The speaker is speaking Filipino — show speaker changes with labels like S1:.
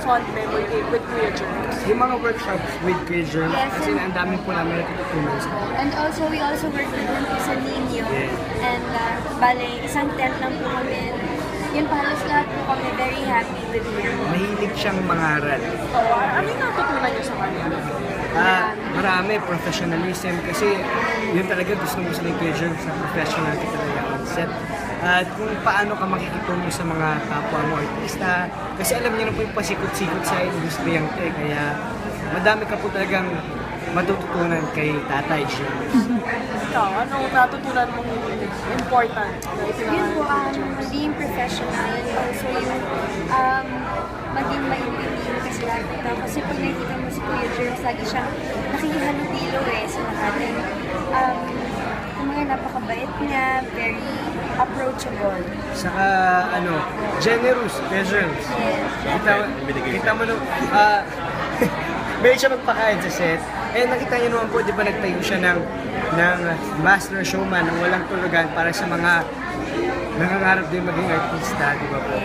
S1: fond memory with Kuya Germs?
S2: Yung mga workshops with Kuya Germs,
S3: Yes,
S2: kasi ang dami po namin natututunan sa kanya.
S3: And also, we also work with him sa Nino. And bale, isang tent lang po kami. Yun pa, halos lahat po kami very happy with him.
S2: Mahilig siyang mangaral.
S1: Ano yung natutunan niyo sa kanya?
S2: Marami, professionalism, kasi yun talaga gusto mo sa Kuya Germs, sa professional ka talaga on set. At kung paano ka makikitungo sa mga kapwa mo artista, kasi alam niyo na po yung pasikot-sikot sa industriyang to, kaya madami ka po talagang matututunan kay Tatay Germs.
S1: Ikaw, anong natutunan mong important na
S3: Yun
S1: itinangan
S3: po,
S1: ni Kuya Germs?
S3: being professional and also yung maging maintindihan kasi lahat ito. Kasi pag nakikita mo si Kuya Germs, lagi siyang nakikihalutilo sa lahat. And yung mga napakabait niya, very approachable.
S2: Saka, generous, Kuya Germs.
S3: Yes.
S2: Kita mo nung, may siya magpakain sa set. Eh, nakita niyo naman po, di ba nagtayo siya ng master showman ng walang tulugan para sa mga nangangarap din maging artista, di ba po?